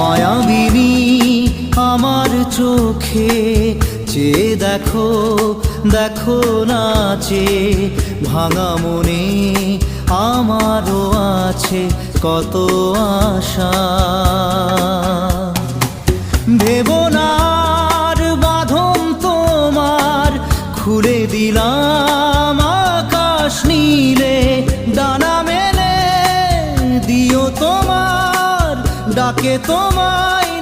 মায়াবিনী আমার চোখে চেয়ে দেখো, দেখো নাচে ভাঙা মনে আমারও আছে কত আশা। ভেবনার বাঁধন তোমার খুলে দিলাম আকাশ নীলে, ডানা মেলে দিও তোমার ডাকে তোমায়